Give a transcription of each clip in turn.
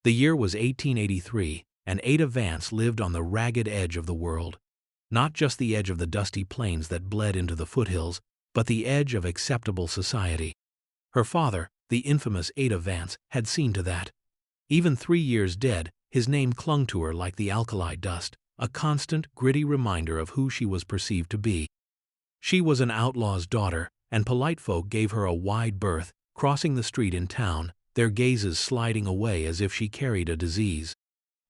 The year was 1883, and Ada Vance lived on the ragged edge of the world. Not just the edge of the dusty plains that bled into the foothills, but the edge of acceptable society. Her father, the infamous Ada Vance, had seen to that. Even 3 years dead, his name clung to her like the alkali dust, a constant, gritty reminder of who she was perceived to be. She was an outlaw's daughter, and polite folk gave her a wide berth, crossing the street in town, their gazes sliding away as if she carried a disease.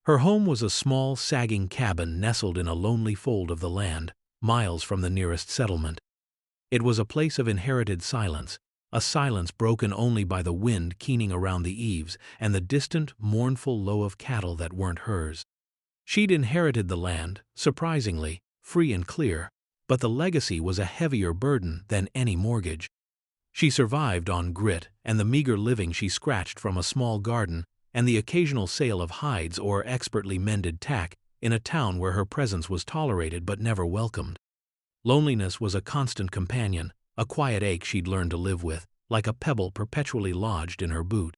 Her home was a small, sagging cabin nestled in a lonely fold of the land, miles from the nearest settlement. It was a place of inherited silence, a silence broken only by the wind keening around the eaves and the distant, mournful low of cattle that weren't hers. She'd inherited the land, surprisingly, free and clear, but the legacy was a heavier burden than any mortgage. She survived on grit and the meager living she scratched from a small garden and the occasional sale of hides or expertly mended tack in a town where her presence was tolerated but never welcomed. Loneliness was a constant companion, a quiet ache she'd learned to live with, like a pebble perpetually lodged in her boot.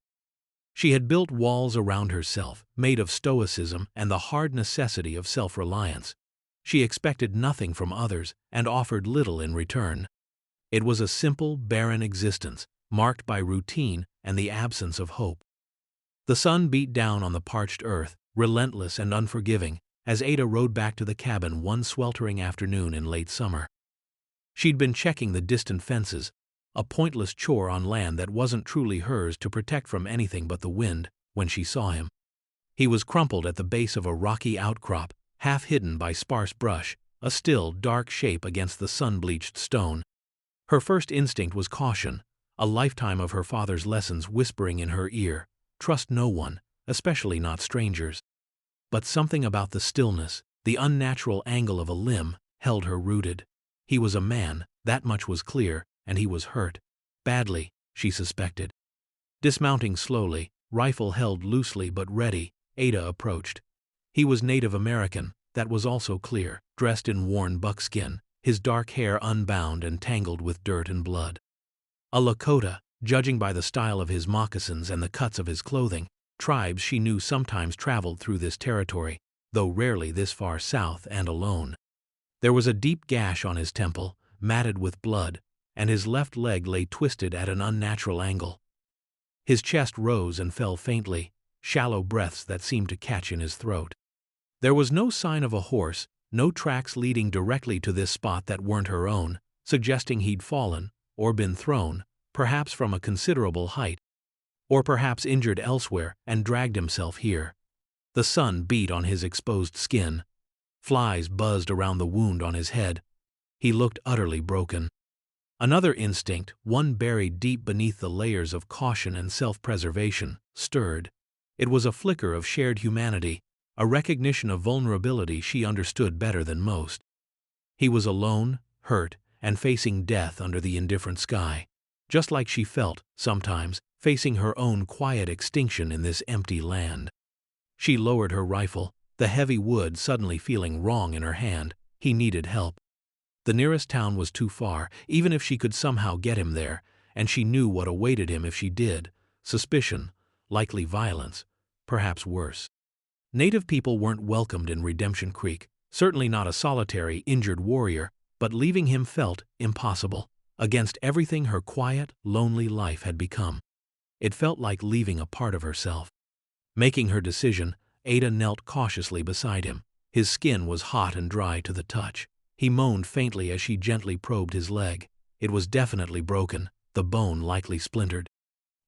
She had built walls around herself, made of stoicism and the hard necessity of self-reliance. She expected nothing from others and offered little in return. It was a simple, barren existence, marked by routine and the absence of hope. The sun beat down on the parched earth, relentless and unforgiving, as Ada rode back to the cabin one sweltering afternoon in late summer. She'd been checking the distant fences, a pointless chore on land that wasn't truly hers to protect from anything but the wind, when she saw him. He was crumpled at the base of a rocky outcrop, half hidden by sparse brush, a still, dark shape against the sun-bleached stone. Her first instinct was caution, a lifetime of her father's lessons whispering in her ear, trust no one, especially not strangers. But something about the stillness, the unnatural angle of a limb, held her rooted. He was a man, that much was clear, and he was hurt. Badly, she suspected. Dismounting slowly, rifle held loosely but ready, Ada approached. He was Native American, that was also clear, dressed in worn buckskin, his dark hair unbound and tangled with dirt and blood. A Lakota, judging by the style of his moccasins and the cuts of his clothing. Tribes she knew sometimes traveled through this territory, though rarely this far south and alone. There was a deep gash on his temple, matted with blood, and his left leg lay twisted at an unnatural angle. His chest rose and fell faintly, shallow breaths that seemed to catch in his throat. There was no sign of a horse, no tracks leading directly to this spot that weren't her own, suggesting he'd fallen, or been thrown, perhaps from a considerable height, or perhaps injured elsewhere and dragged himself here. The sun beat on his exposed skin. Flies buzzed around the wound on his head. He looked utterly broken. Another instinct, one buried deep beneath the layers of caution and self-preservation, stirred. It was a flicker of shared humanity, a recognition of vulnerability she understood better than most. He was alone, hurt, and facing death under the indifferent sky, just like she felt, sometimes, facing her own quiet extinction in this empty land. She lowered her rifle, the heavy wood suddenly feeling wrong in her hand. He needed help. The nearest town was too far, even if she could somehow get him there, and she knew what awaited him if she did: suspicion, likely violence, perhaps worse. Native people weren't welcomed in Redemption Creek, certainly not a solitary, injured warrior, but leaving him felt impossible, against everything her quiet, lonely life had become. It felt like leaving a part of herself. Making her decision, Ada knelt cautiously beside him. His skin was hot and dry to the touch. He moaned faintly as she gently probed his leg. It was definitely broken, the bone likely splintered.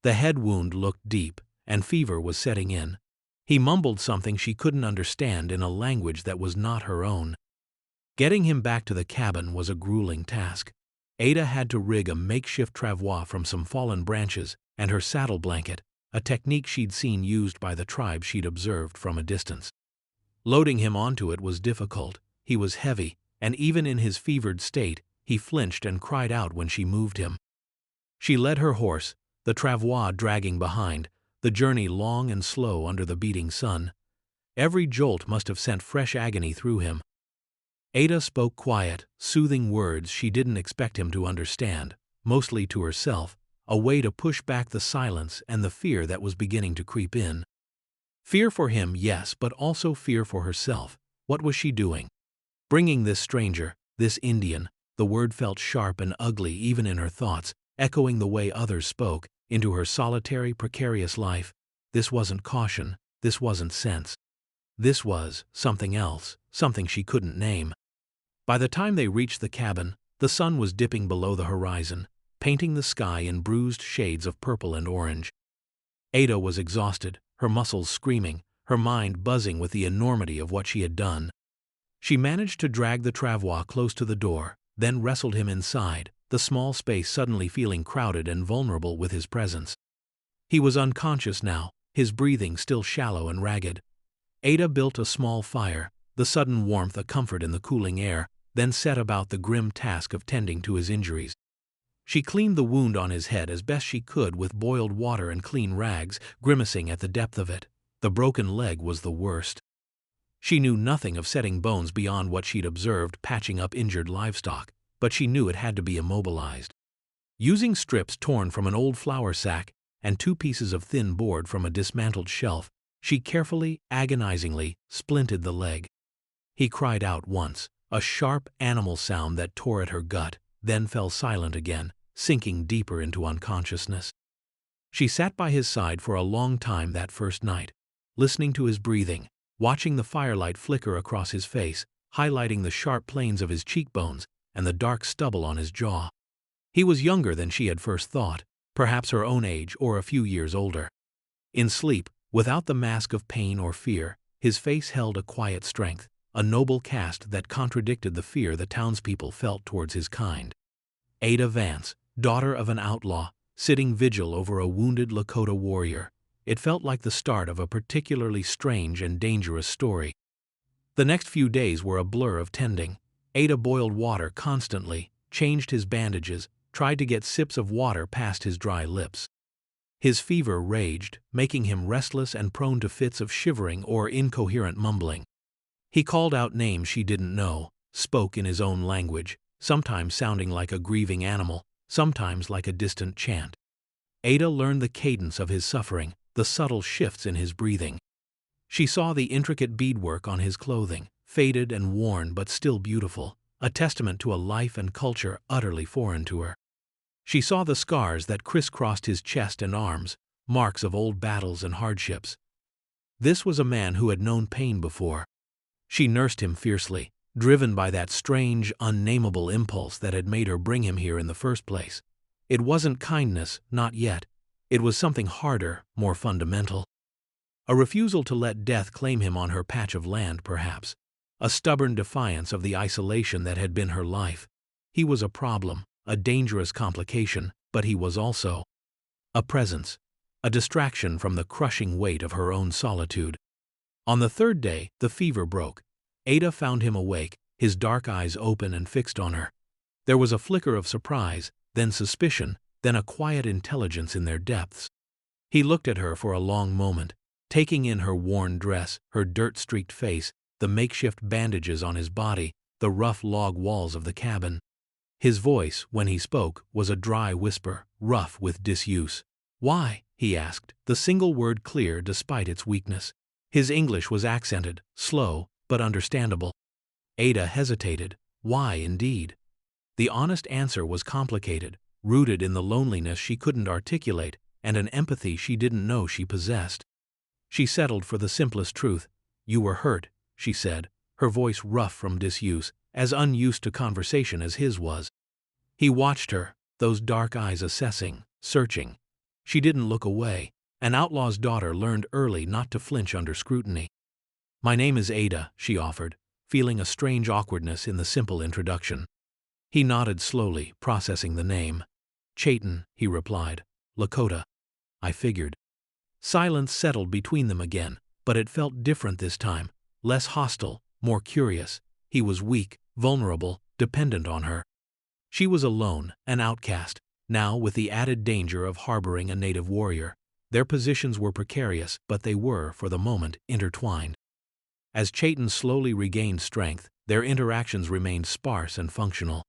The head wound looked deep, and fever was setting in. He mumbled something she couldn't understand in a language that was not her own. Getting him back to the cabin was a grueling task. Ada had to rig a makeshift travois from some fallen branches and her saddle blanket, a technique she'd seen used by the tribe she'd observed from a distance. Loading him onto it was difficult. He was heavy, and even in his fevered state, he flinched and cried out when she moved him. She led her horse, the travois dragging behind, the journey long and slow under the beating sun. Every jolt must have sent fresh agony through him. Ada spoke quiet, soothing words she didn't expect him to understand, mostly to herself, a way to push back the silence and the fear that was beginning to creep in. Fear for him, yes, but also fear for herself. What was she doing? Bringing this stranger, this Indian, the word felt sharp and ugly even in her thoughts, echoing the way others spoke, into her solitary, precarious life. This wasn't caution, this wasn't sense. This was something else, something she couldn't name. By the time they reached the cabin, the sun was dipping below the horizon, painting the sky in bruised shades of purple and orange. Ada was exhausted, her muscles screaming, her mind buzzing with the enormity of what she had done. She managed to drag the travois close to the door, then wrestled him inside, the small space suddenly feeling crowded and vulnerable with his presence. He was unconscious now, his breathing still shallow and ragged. Ada built a small fire, the sudden warmth a comfort in the cooling air, then set about the grim task of tending to his injuries. She cleaned the wound on his head as best she could with boiled water and clean rags, grimacing at the depth of it. The broken leg was the worst. She knew nothing of setting bones beyond what she'd observed patching up injured livestock, but she knew it had to be immobilized. Using strips torn from an old flour sack and 2 pieces of thin board from a dismantled shelf, she carefully, agonizingly, splinted the leg. He cried out once, a sharp animal sound that tore at her gut, then fell silent again, sinking deeper into unconsciousness. She sat by his side for a long time that first night, listening to his breathing, watching the firelight flicker across his face, highlighting the sharp planes of his cheekbones and the dark stubble on his jaw. He was younger than she had first thought, perhaps her own age or a few years older. In sleep, without the mask of pain or fear, his face held a quiet strength, a noble cast that contradicted the fear the townspeople felt towards his kind. Ada Vance, daughter of an outlaw, sitting vigil over a wounded Lakota warrior. It felt like the start of a particularly strange and dangerous story. The next few days were a blur of tending. Ada boiled water constantly, changed his bandages, tried to get sips of water past his dry lips. His fever raged, making him restless and prone to fits of shivering or incoherent mumbling. He called out names she didn't know, spoke in his own language, sometimes sounding like a grieving animal, sometimes like a distant chant. Ada learned the cadence of his suffering, the subtle shifts in his breathing. She saw the intricate beadwork on his clothing, faded and worn but still beautiful, a testament to a life and culture utterly foreign to her. She saw the scars that crisscrossed his chest and arms, marks of old battles and hardships. This was a man who had known pain before. She nursed him fiercely, driven by that strange, unnameable impulse that had made her bring him here in the first place. It wasn't kindness, not yet. It was something harder, more fundamental. A refusal to let death claim him on her patch of land, perhaps. A stubborn defiance of the isolation that had been her life. He was a problem, a dangerous complication, but he was also a presence, a distraction from the crushing weight of her own solitude. On the 3rd day, the fever broke. Ada found him awake, his dark eyes open and fixed on her. There was a flicker of surprise, then suspicion, then a quiet intelligence in their depths. He looked at her for a long moment, taking in her worn dress, her dirt-streaked face, the makeshift bandages on his body, the rough log walls of the cabin. His voice, when he spoke, was a dry whisper, rough with disuse. "Why?" he asked, the single word clear despite its weakness. His English was accented, slow, but understandable. Ada hesitated. Why, indeed? The honest answer was complicated, rooted in the loneliness she couldn't articulate and an empathy she didn't know she possessed. She settled for the simplest truth. "You were hurt," she said, her voice rough from disuse, as unused to conversation as his was. He watched her, those dark eyes assessing, searching. She didn't look away. An outlaw's daughter learned early not to flinch under scrutiny. "My name is Ada," she offered, feeling a strange awkwardness in the simple introduction. He nodded slowly, processing the name. "Chayton," he replied. "Lakota." "I figured." Silence settled between them again, but it felt different this time, less hostile, more curious. He was weak, vulnerable, dependent on her. She was alone, an outcast, now with the added danger of harboring a native warrior. Their positions were precarious, but they were, for the moment, intertwined. As Chayton slowly regained strength, their interactions remained sparse and functional.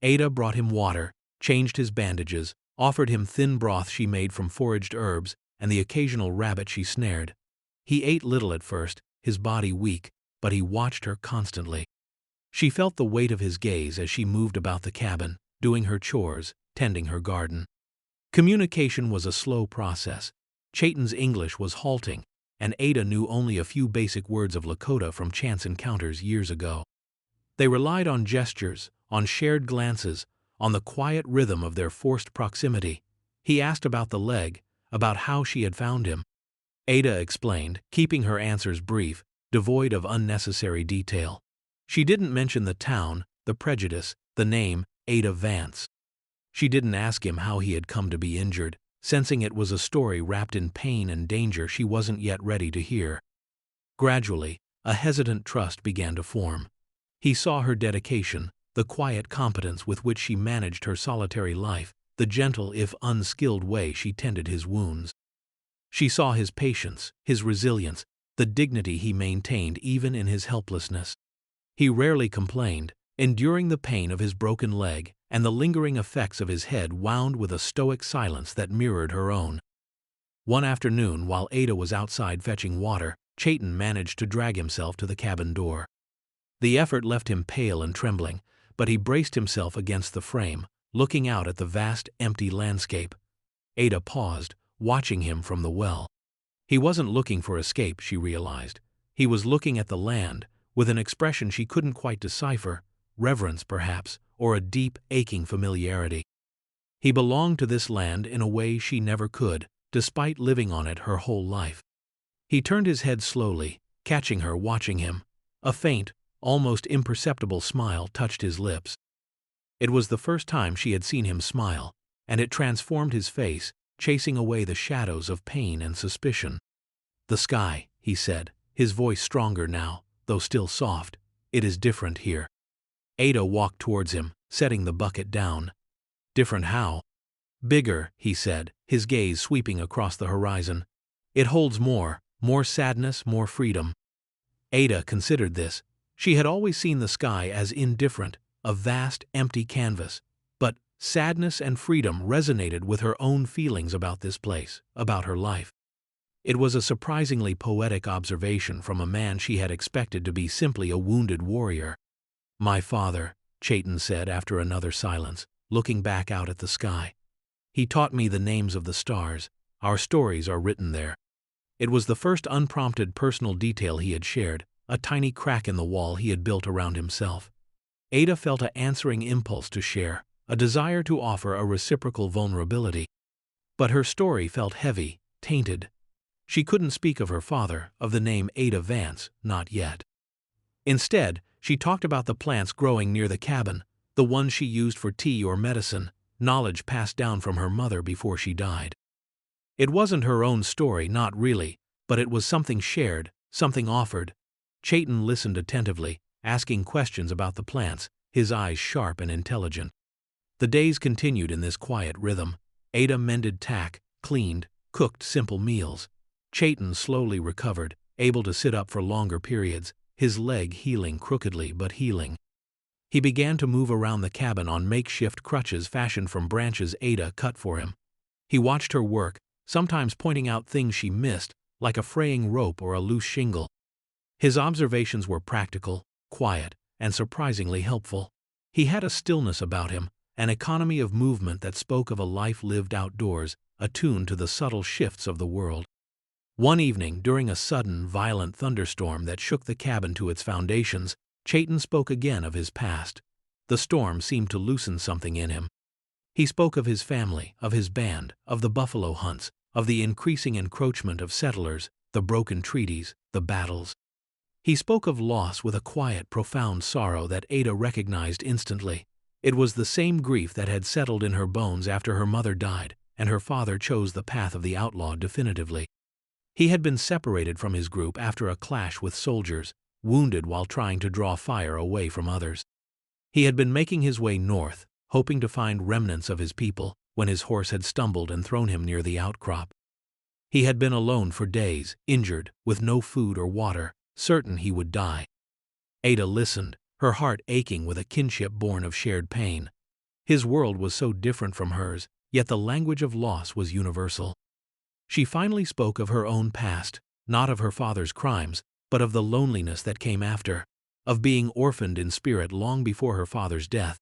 Ada brought him water, changed his bandages, offered him thin broth she made from foraged herbs, and the occasional rabbit she snared. He ate little at first, his body weak, but he watched her constantly. She felt the weight of his gaze as she moved about the cabin, doing her chores, tending her garden. Communication was a slow process. Chayton's English was halting, and Ada knew only a few basic words of Lakota from chance encounters years ago. They relied on gestures, on shared glances, on the quiet rhythm of their forced proximity. He asked about the leg, about how she had found him. Ada explained, keeping her answers brief, devoid of unnecessary detail. She didn't mention the town, the prejudice, the name, Ada Vance. She didn't ask him how he had come to be injured, sensing it was a story wrapped in pain and danger she wasn't yet ready to hear. Gradually, a hesitant trust began to form. He saw her dedication, the quiet competence with which she managed her solitary life, the gentle if unskilled way she tended his wounds. She saw his patience, his resilience, the dignity he maintained even in his helplessness. He rarely complained, enduring the pain of his broken leg and the lingering effects of his head wound with a stoic silence that mirrored her own. One afternoon, while Ada was outside fetching water, Chayton managed to drag himself to the cabin door. The effort left him pale and trembling, but he braced himself against the frame, looking out at the vast, empty landscape. Ada paused, watching him from the well. He wasn't looking for escape, she realized. He was looking at the land, with an expression she couldn't quite decipher, reverence perhaps, or a deep, aching familiarity. He belonged to this land in a way she never could, despite living on it her whole life. He turned his head slowly, catching her watching him. A faint, almost imperceptible smile touched his lips. It was the first time she had seen him smile, and it transformed his face, chasing away the shadows of pain and suspicion. "The sky," he said, his voice stronger now, though still soft. "It is different here." Ada walked towards him, setting the bucket down. "Different how?" "Bigger," he said, his gaze sweeping across the horizon. "It holds more sadness, more freedom." Ada considered this. She had always seen the sky as indifferent, a vast, empty canvas. But sadness and freedom resonated with her own feelings about this place, about her life. It was a surprisingly poetic observation from a man she had expected to be simply a wounded warrior. "My father," Chayton said after another silence, looking back out at the sky. "He taught me the names of the stars. Our stories are written there." It was the first unprompted personal detail he had shared, a tiny crack in the wall he had built around himself. Ada felt an answering impulse to share, a desire to offer a reciprocal vulnerability. But her story felt heavy, tainted. She couldn't speak of her father, of the name Ada Vance, not yet. Instead, she talked about the plants growing near the cabin, the ones she used for tea or medicine, knowledge passed down from her mother before she died. It wasn't her own story, not really, but it was something shared, something offered. Chayton listened attentively, asking questions about the plants, his eyes sharp and intelligent. The days continued in this quiet rhythm. Ada mended tack, cleaned, cooked simple meals. Chayton slowly recovered, able to sit up for longer periods, his leg healing crookedly but healing. He began to move around the cabin on makeshift crutches fashioned from branches Ada cut for him. He watched her work, sometimes pointing out things she missed, like a fraying rope or a loose shingle. His observations were practical, quiet, and surprisingly helpful. He had a stillness about him, an economy of movement that spoke of a life lived outdoors, attuned to the subtle shifts of the world. One evening, during a sudden, violent thunderstorm that shook the cabin to its foundations, Chayton spoke again of his past. The storm seemed to loosen something in him. He spoke of his family, of his band, of the buffalo hunts, of the increasing encroachment of settlers, the broken treaties, the battles. He spoke of loss with a quiet, profound sorrow that Ada recognized instantly. It was the same grief that had settled in her bones after her mother died, and her father chose the path of the outlaw definitively. He had been separated from his group after a clash with soldiers, wounded while trying to draw fire away from others. He had been making his way north, hoping to find remnants of his people, when his horse had stumbled and thrown him near the outcrop. He had been alone for days, injured, with no food or water, certain he would die. Ada listened, her heart aching with a kinship born of shared pain. His world was so different from hers, yet the language of loss was universal. She finally spoke of her own past, not of her father's crimes, but of the loneliness that came after, of being orphaned in spirit long before her father's death,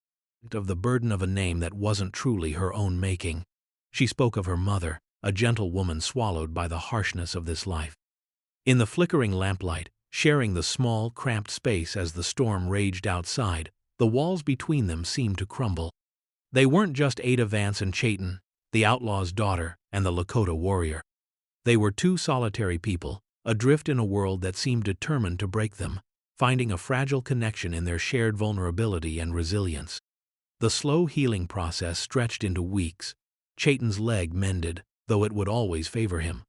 of the burden of a name that wasn't truly her own making. She spoke of her mother, a gentle woman swallowed by the harshness of this life. In the flickering lamplight, sharing the small, cramped space as the storm raged outside, the walls between them seemed to crumble. They weren't just Ada Vance and Chayton, the outlaw's daughter and the Lakota warrior. They were two solitary people, adrift in a world that seemed determined to break them, finding a fragile connection in their shared vulnerability and resilience. The slow healing process stretched into weeks. Chayton's leg mended, though it would always favor him.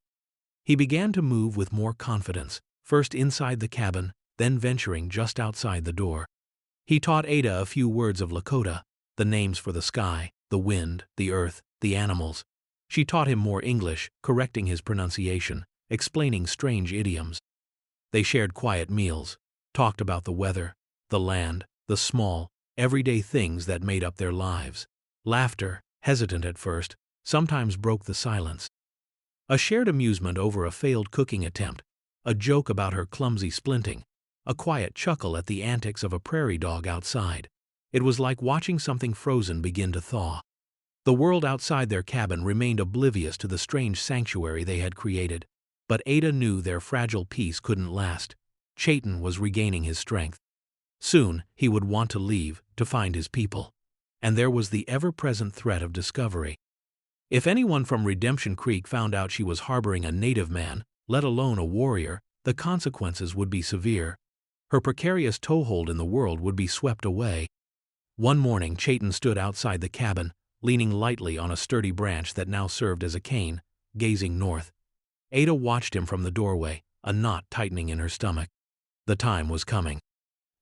He began to move with more confidence, first inside the cabin, then venturing just outside the door. He taught Ada a few words of Lakota, the names for the sky, the wind, the earth, the animals. She taught him more English, correcting his pronunciation, explaining strange idioms. They shared quiet meals, talked about the weather, the land, the small, everyday things that made up their lives. Laughter, hesitant at first, sometimes broke the silence. A shared amusement over a failed cooking attempt, a joke about her clumsy splinting, a quiet chuckle at the antics of a prairie dog outside. It was like watching something frozen begin to thaw. The world outside their cabin remained oblivious to the strange sanctuary they had created, but Ada knew their fragile peace couldn't last. Chayton was regaining his strength. Soon, he would want to leave, to find his people. And there was the ever-present threat of discovery. If anyone from Redemption Creek found out she was harboring a native man, let alone a warrior, the consequences would be severe. Her precarious toehold in the world would be swept away. One morning, Chayton stood outside the cabin, leaning lightly on a sturdy branch that now served as a cane, gazing north. Ada watched him from the doorway, a knot tightening in her stomach. The time was coming.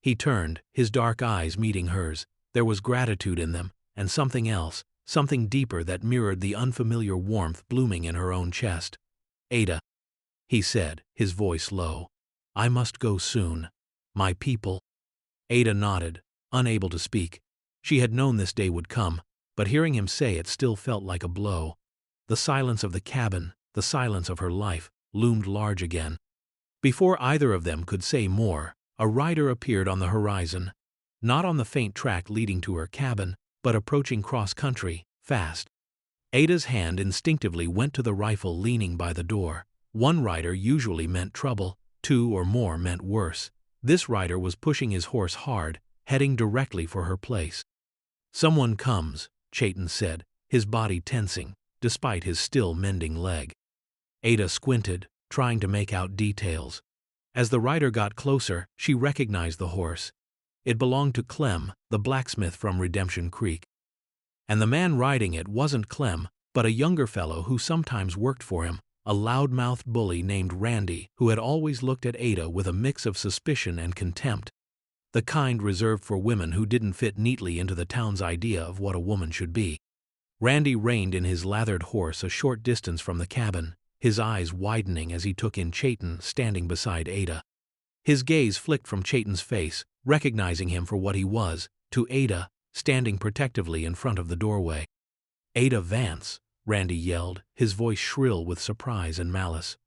He turned, his dark eyes meeting hers. There was gratitude in them, and something else, something deeper that mirrored the unfamiliar warmth blooming in her own chest. "Ada," he said, his voice low. "I must go soon. My people." Ada nodded, unable to speak. She had known this day would come, but hearing him say it still felt like a blow. The silence of the cabin, the silence of her life, loomed large again. Before either of them could say more, a rider appeared on the horizon, not on the faint track leading to her cabin, but approaching cross-country, fast. Ada's hand instinctively went to the rifle leaning by the door. One rider usually meant trouble, two or more meant worse. This rider was pushing his horse hard, heading directly for her place. "Someone comes," Chayton said, his body tensing, despite his still mending leg. Ada squinted, trying to make out details. As the rider got closer, she recognized the horse. It belonged to Clem, the blacksmith from Redemption Creek. And the man riding it wasn't Clem, but a younger fellow who sometimes worked for him, a loud-mouthed bully named Randy who had always looked at Ada with a mix of suspicion and contempt. The kind reserved for women who didn't fit neatly into the town's idea of what a woman should be. Randy reined in his lathered horse a short distance from the cabin, his eyes widening as he took in Chayton standing beside Ada. His gaze flicked from Chayton's face, recognizing him for what he was, to Ada, standing protectively in front of the doorway. "Ada Vance," Randy yelled, his voice shrill with surprise and malice.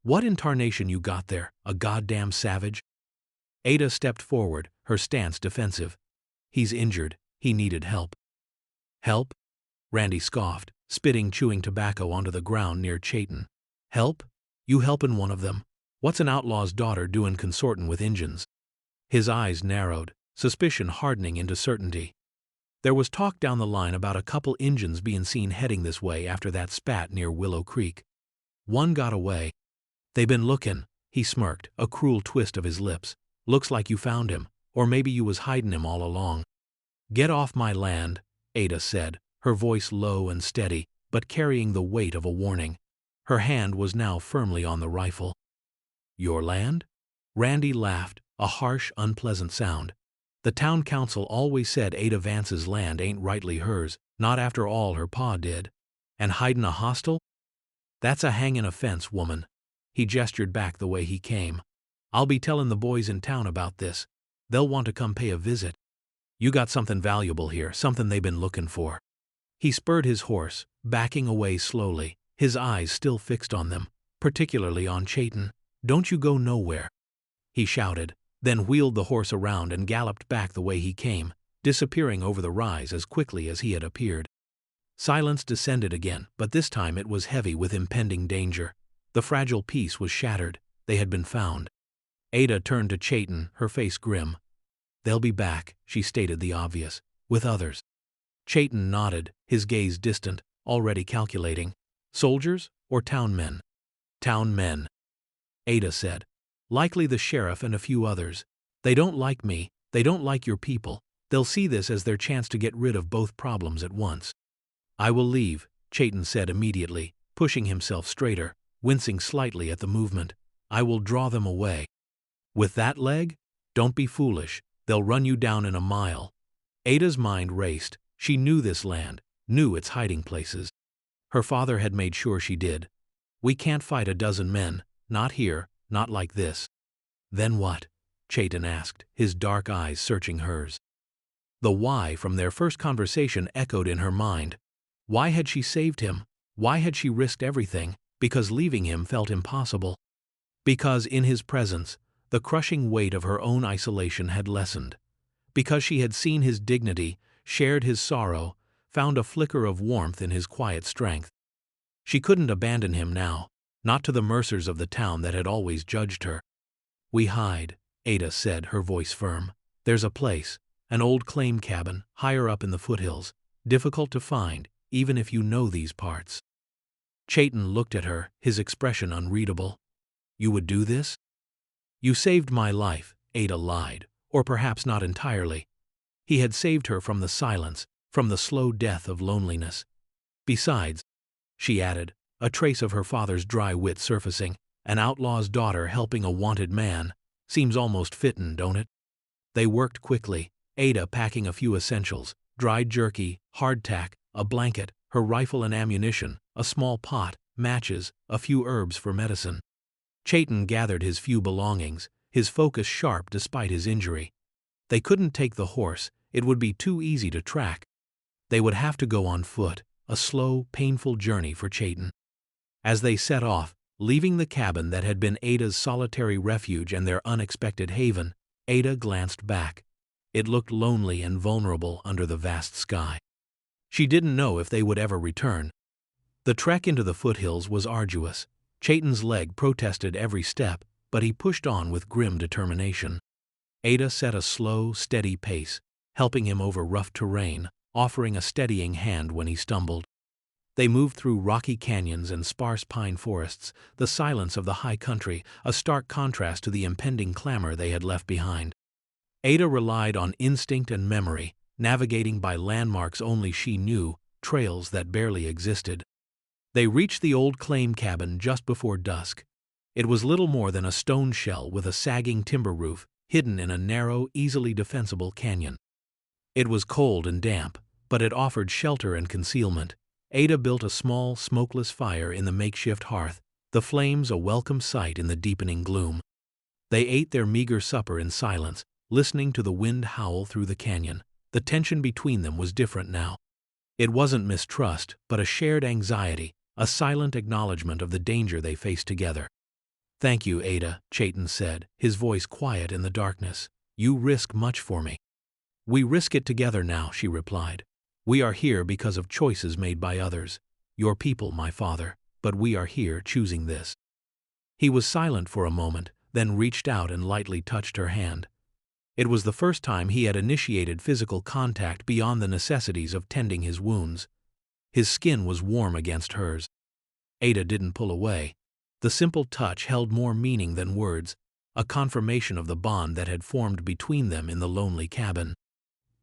"What in tarnation you got there, a goddamn savage?" Ada stepped forward, her stance defensive. "He's injured, he needed help." "Help?" Randy scoffed, spitting chewing tobacco onto the ground near Chayton. "Help? You helpin' one of them? What's an outlaw's daughter doin' consortin' with Injuns?" His eyes narrowed, suspicion hardening into certainty. There was talk down the line about a couple Injuns being seen heading this way after that spat near Willow Creek. "One got away." "They been lookin'," he smirked, a cruel twist of his lips. "Looks like you found him, or maybe you was hidin' him all along." "Get off my land," Ada said, her voice low and steady, but carrying the weight of a warning. Her hand was now firmly on the rifle. "Your land?" Randy laughed, a harsh, unpleasant sound. "The town council always said Ada Vance's land ain't rightly hers, not after all her pa did. And hidin' a hostel? That's a hangin' offense, woman." He gestured back the way he came. "I'll be tellin' the boys in town about this. They'll want to come pay a visit. You got something valuable here, something they been lookin' for." He spurred his horse, backing away slowly, his eyes still fixed on them, particularly on Chayton. "Don't you go nowhere," he shouted, then wheeled the horse around and galloped back the way he came, disappearing over the rise as quickly as he had appeared. Silence descended again, but this time it was heavy with impending danger. The fragile peace was shattered. They had been found. Ada turned to Chayton, her face grim. "They'll be back," she stated the obvious, "with others." Chayton nodded, his gaze distant, already calculating. "Soldiers or town men?" "Town men," Ada said. "Likely the sheriff and a few others. They don't like me, they don't like your people. They'll see this as their chance to get rid of both problems at once." "I will leave," Chayton said immediately, pushing himself straighter, wincing slightly at the movement. "I will draw them away." "With that leg? Don't be foolish. They'll run you down in a mile." Ada's mind raced. She knew this land, knew its hiding places. Her father had made sure she did. "We can't fight a dozen men, not here, not like this." "Then what?" Chayton asked, his dark eyes searching hers. The why from their first conversation echoed in her mind. Why had she saved him? Why had she risked everything? Because leaving him felt impossible. Because in his presence, the crushing weight of her own isolation had lessened. Because she had seen his dignity, shared his sorrow, found a flicker of warmth in his quiet strength. She couldn't abandon him now, not to the mercers of the town that had always judged her. "We hide," Ada said, her voice firm. "There's a place, an old claim cabin, higher up in the foothills, difficult to find, even if you know these parts." Chayton looked at her, his expression unreadable. "You would do this?" "You saved my life," Ada lied, or perhaps not entirely. He had saved her from the silence, from the slow death of loneliness. "Besides," she added, a trace of her father's dry wit surfacing, "an outlaw's daughter helping a wanted man seems almost fittin', don't it?" They worked quickly, Ada packing a few essentials, dried jerky, hardtack, a blanket, her rifle and ammunition, a small pot, matches, a few herbs for medicine. Chayton gathered his few belongings, his focus sharp despite his injury. They couldn't take the horse, it would be too easy to track. They would have to go on foot, a slow, painful journey for Chayton. As they set off, leaving the cabin that had been Ada's solitary refuge and their unexpected haven, Ada glanced back. It looked lonely and vulnerable under the vast sky. She didn't know if they would ever return. The trek into the foothills was arduous. Chayton's leg protested every step, but he pushed on with grim determination. Ada set a slow, steady pace, helping him over rough terrain, offering a steadying hand when he stumbled. They moved through rocky canyons and sparse pine forests, the silence of the high country, a stark contrast to the impending clamor they had left behind. Ada relied on instinct and memory, navigating by landmarks only she knew, trails that barely existed. They reached the old claim cabin just before dusk. It was little more than a stone shell with a sagging timber roof, hidden in a narrow, easily defensible canyon. It was cold and damp, but it offered shelter and concealment. Ada built a small, smokeless fire in the makeshift hearth, the flames a welcome sight in the deepening gloom. They ate their meager supper in silence, listening to the wind howl through the canyon. The tension between them was different now. It wasn't mistrust, but a shared anxiety, a silent acknowledgement of the danger they faced together. "Thank you, Ada," Chayton said, his voice quiet in the darkness. "You risk much for me." "We risk it together now," she replied. "We are here because of choices made by others. Your people, my father, but we are here choosing this." He was silent for a moment, then reached out and lightly touched her hand. It was the first time he had initiated physical contact beyond the necessities of tending his wounds. His skin was warm against hers. Ada didn't pull away. The simple touch held more meaning than words, a confirmation of the bond that had formed between them in the lonely cabin.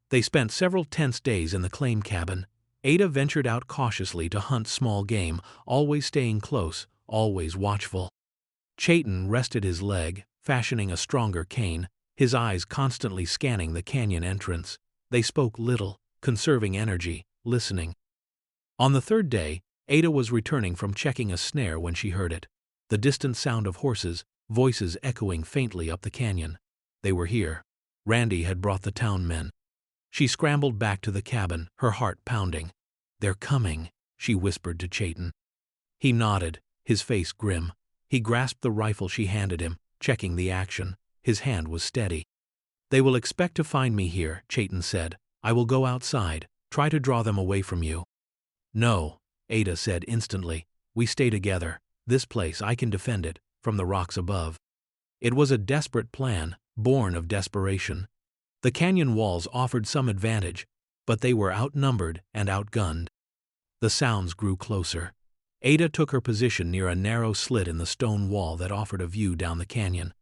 They spent several tense days in the claim cabin. Ada ventured out cautiously to hunt small game, always staying close, always watchful. Chayton rested his leg, fashioning a stronger cane, his eyes constantly scanning the canyon entrance. They spoke little, conserving energy, listening. On the third day, Ada was returning from checking a snare when she heard it. The distant sound of horses, voices echoing faintly up the canyon. They were here. Randy had brought the town men. She scrambled back to the cabin, her heart pounding. "They're coming," she whispered to Chayton. He nodded, his face grim. He grasped the rifle she handed him, checking the action. His hand was steady. "They will expect to find me here," Chayton said. "I will go outside, try to draw them away from you." "No," Ada said instantly. "We stay together. This place, I can defend it, from the rocks above." It was a desperate plan, born of desperation. The canyon walls offered some advantage, but they were outnumbered and outgunned. The sounds grew closer. Ada took her position near a narrow slit in the stone wall that offered a view down the canyon.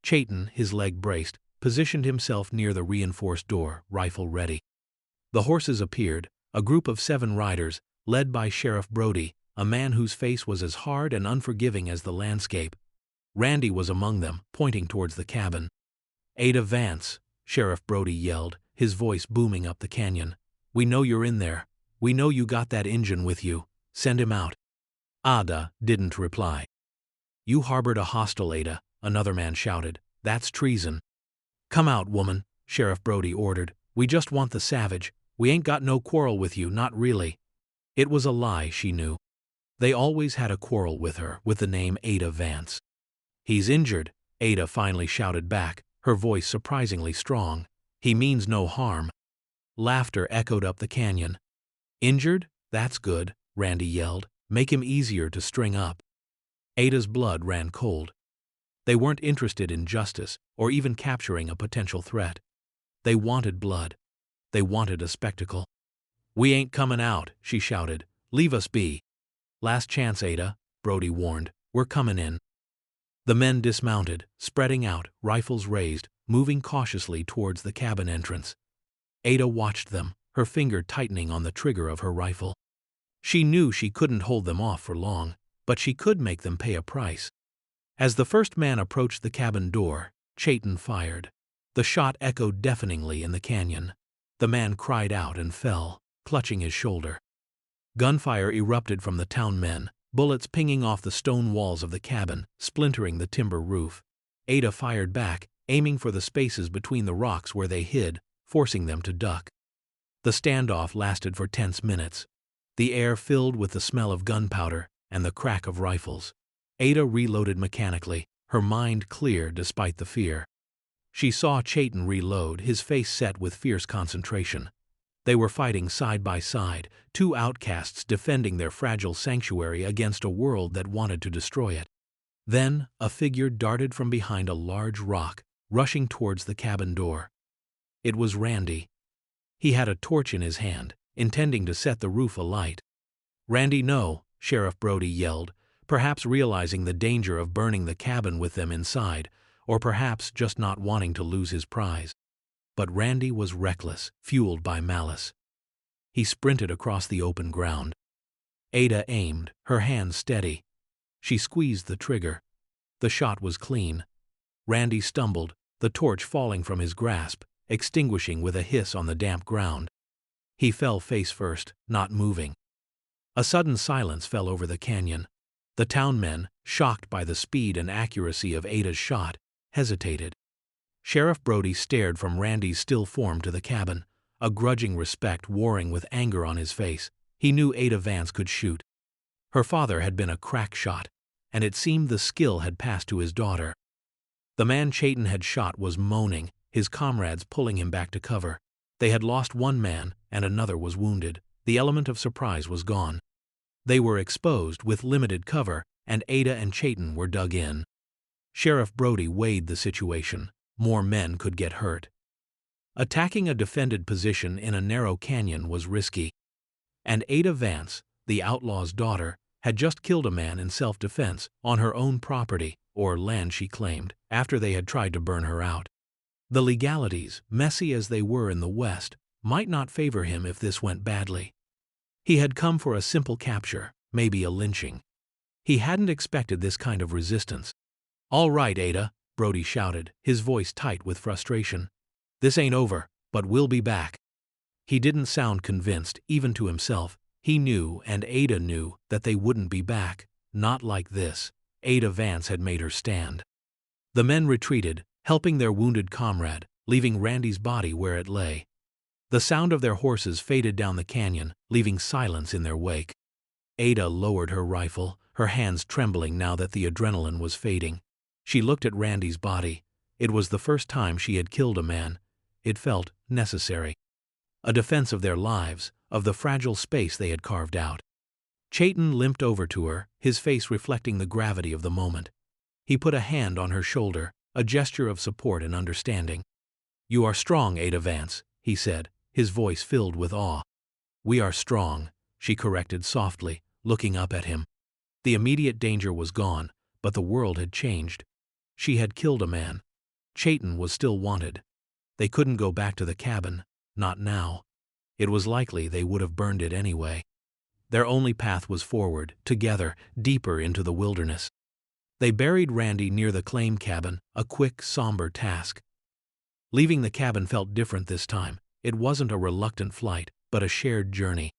Chayton, his leg braced, positioned himself near the reinforced door, rifle ready. The horses appeared, a group of 7 riders, led by Sheriff Brody, a man whose face was as hard and unforgiving as the landscape. Randy was among them, pointing towards the cabin. "Ada Vance," Sheriff Brody yelled, his voice booming up the canyon. "We know you're in there. We know you got that Injun with you. Send him out." Ada didn't reply. "You harbored a hostile, Ada," another man shouted. "That's treason." "Come out, woman," Sheriff Brody ordered. "We just want the savage. We ain't got no quarrel with you, not really." It was a lie, she knew. They always had a quarrel with her, with the name Ada Vance. "He's injured," Ada finally shouted back, her voice surprisingly strong. "He means no harm." Laughter echoed up the canyon. "Injured? That's good," Randy yelled. "Make him easier to string up." Ada's blood ran cold. They weren't interested in justice, or even capturing a potential threat. They wanted blood. They wanted a spectacle. "We ain't coming out," she shouted. "Leave us be." "Last chance, Ada," Brody warned. "We're coming in." The men dismounted, spreading out, rifles raised, moving cautiously towards the cabin entrance. Ada watched them, her finger tightening on the trigger of her rifle. She knew she couldn't hold them off for long, but she could make them pay a price. As the first man approached the cabin door, Chayton fired. The shot echoed deafeningly in the canyon. The man cried out and fell, clutching his shoulder. Gunfire erupted from the town men, bullets pinging off the stone walls of the cabin, splintering the timber roof. Ada fired back, aiming for the spaces between the rocks where they hid, forcing them to duck. The standoff lasted for tense minutes. The air filled with the smell of gunpowder and the crack of rifles. Ada reloaded mechanically, her mind clear despite the fear. She saw Chayton reload, his face set with fierce concentration. They were fighting side by side, 2 outcasts defending their fragile sanctuary against a world that wanted to destroy it. Then, a figure darted from behind a large rock, rushing towards the cabin door. It was Randy. He had a torch in his hand, intending to set the roof alight. "Randy, no," Sheriff Brody yelled, perhaps realizing the danger of burning the cabin with them inside, or perhaps just not wanting to lose his prize. But Randy was reckless, fueled by malice. He sprinted across the open ground. Ada aimed, her hand steady. She squeezed the trigger. The shot was clean. Randy stumbled, the torch falling from his grasp, extinguishing with a hiss on the damp ground. He fell face first, not moving. A sudden silence fell over the canyon. The town men, shocked by the speed and accuracy of Ada's shot, hesitated. Sheriff Brody stared from Randy's still form to the cabin, a grudging respect warring with anger on his face. He knew Ada Vance could shoot. Her father had been a crack shot, and it seemed the skill had passed to his daughter. The man Chayton had shot was moaning, his comrades pulling him back to cover. They had lost one man, and another was wounded. The element of surprise was gone. They were exposed with limited cover, and Ada and Chayton were dug in. Sheriff Brody weighed the situation. More men could get hurt. Attacking a defended position in a narrow canyon was risky. And Ada Vance, the outlaw's daughter, had just killed a man in self-defense on her own property, or land she claimed, after they had tried to burn her out. The legalities, messy as they were in the West, might not favor him if this went badly. He had come for a simple capture, maybe a lynching. He hadn't expected this kind of resistance. "All right, Ada," Brody shouted, his voice tight with frustration. "This ain't over, but we'll be back." He didn't sound convinced, even to himself. He knew, and Ada knew, that they wouldn't be back. Not like this. Ada Vance had made her stand. The men retreated, helping their wounded comrade, leaving Randy's body where it lay. The sound of their horses faded down the canyon, leaving silence in their wake. Ada lowered her rifle, her hands trembling now that the adrenaline was fading. She looked at Randy's body. It was the first time she had killed a man. It felt necessary. A defense of their lives, of the fragile space they had carved out. Chayton limped over to her, his face reflecting the gravity of the moment. He put a hand on her shoulder, a gesture of support and understanding. "You are strong, Ada Vance," he said, his voice filled with awe. "We are strong," she corrected softly, looking up at him. The immediate danger was gone, but the world had changed. She had killed a man. Chayton was still wanted. They couldn't go back to the cabin, not now. It was likely they would have burned it anyway. Their only path was forward, together, deeper into the wilderness. They buried Randy near the claim cabin, a quick, somber task. Leaving the cabin felt different this time. It wasn't a reluctant flight, but a shared journey.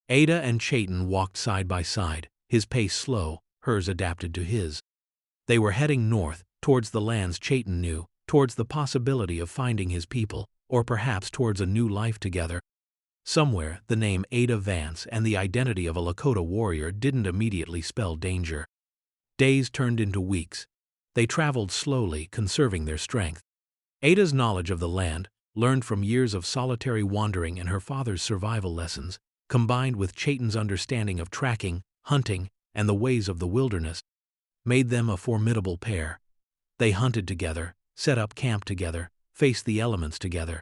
Ada and Chayton walked side by side, his pace slow, hers adapted to his. They were heading north, towards the lands Chayton knew, towards the possibility of finding his people, or perhaps towards a new life together. Somewhere, the name Ada Vance and the identity of a Lakota warrior didn't immediately spell danger. Days turned into weeks. They traveled slowly, conserving their strength. Ada's knowledge of the land, learned from years of solitary wandering and her father's survival lessons, combined with Chayton's understanding of tracking, hunting, and the ways of the wilderness, made them a formidable pair. They hunted together, set up camp together, faced the elements together.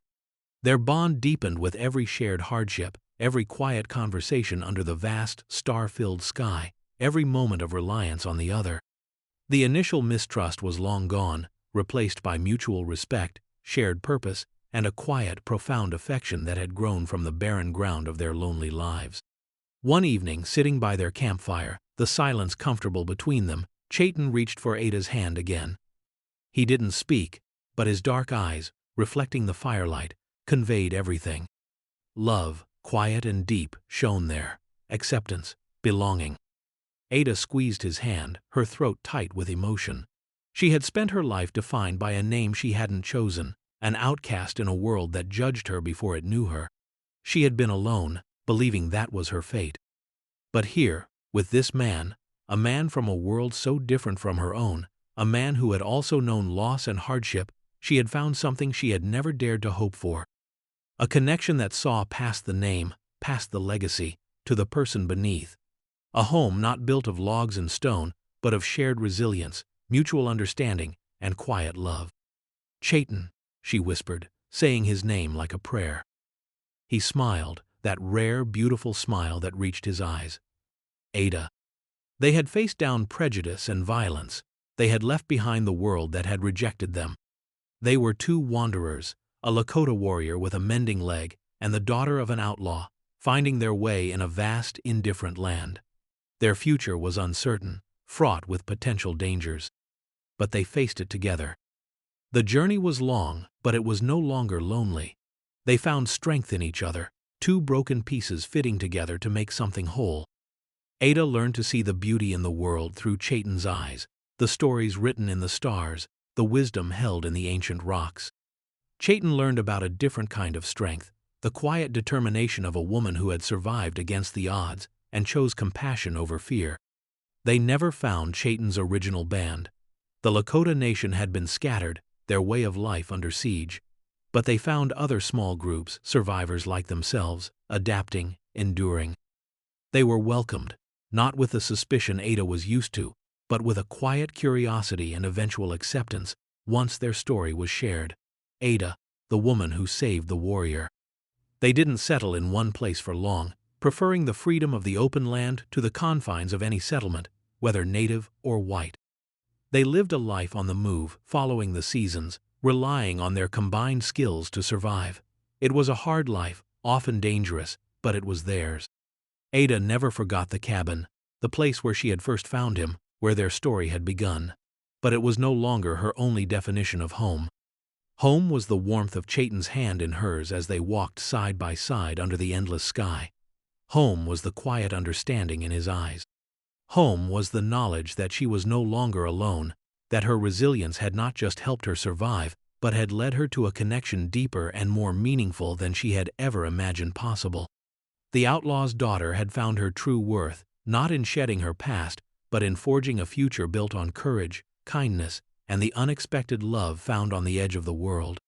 Their bond deepened with every shared hardship, every quiet conversation under the vast, star-filled sky, every moment of reliance on the other. The initial mistrust was long gone, replaced by mutual respect, shared purpose, and a quiet, profound affection that had grown from the barren ground of their lonely lives. One evening, sitting by their campfire, the silence comfortable between them, Chayton reached for Ada's hand again. He didn't speak, but his dark eyes, reflecting the firelight, conveyed everything. Love, quiet and deep, shone there. Acceptance, belonging. Ada squeezed his hand, her throat tight with emotion. She had spent her life defined by a name she hadn't chosen, an outcast in a world that judged her before it knew her. She had been alone, believing that was her fate. But here, with this man, a man from a world so different from her own, a man who had also known loss and hardship, she had found something she had never dared to hope for. A connection that saw past the name, past the legacy, to the person beneath. A home not built of logs and stone, but of shared resilience, mutual understanding, and quiet love. "Chayton," she whispered, saying his name like a prayer. He smiled, that rare, beautiful smile that reached his eyes. Ada. They had faced down prejudice and violence. They had left behind the world that had rejected them. They were two wanderers, a Lakota warrior with a mending leg, and the daughter of an outlaw, finding their way in a vast, indifferent land. Their future was uncertain, fraught with potential dangers. But they faced it together. The journey was long, but it was no longer lonely. They found strength in each other, two broken pieces fitting together to make something whole. Ada learned to see the beauty in the world through Chayton's eyes, the stories written in the stars, the wisdom held in the ancient rocks. Chayton learned about a different kind of strength, the quiet determination of a woman who had survived against the odds and chose compassion over fear. They never found Chayton's original band. The Lakota nation had been scattered, their way of life under siege. But they found other small groups, survivors like themselves, adapting, enduring. They were welcomed, not with the suspicion Ada was used to, but with a quiet curiosity and eventual acceptance, once their story was shared. Ada, the woman who saved the warrior. They didn't settle in one place for long, preferring the freedom of the open land to the confines of any settlement, whether native or white. They lived a life on the move, following the seasons, relying on their combined skills to survive. It was a hard life, often dangerous, but it was theirs. Ada never forgot the cabin, the place where she had first found him, where their story had begun. But it was no longer her only definition of home. Home was the warmth of Chayton's hand in hers as they walked side by side under the endless sky. Home was the quiet understanding in his eyes. Home was the knowledge that she was no longer alone, that her resilience had not just helped her survive, but had led her to a connection deeper and more meaningful than she had ever imagined possible. The outlaw's daughter had found her true worth, not in shedding her past, but in forging a future built on courage, kindness, and the unexpected love found on the edge of the world.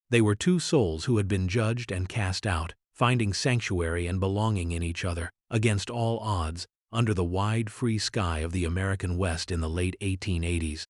They were two souls who had been judged and cast out, finding sanctuary and belonging in each other, against all odds, under the wide, free sky of the American West in the late 1880s.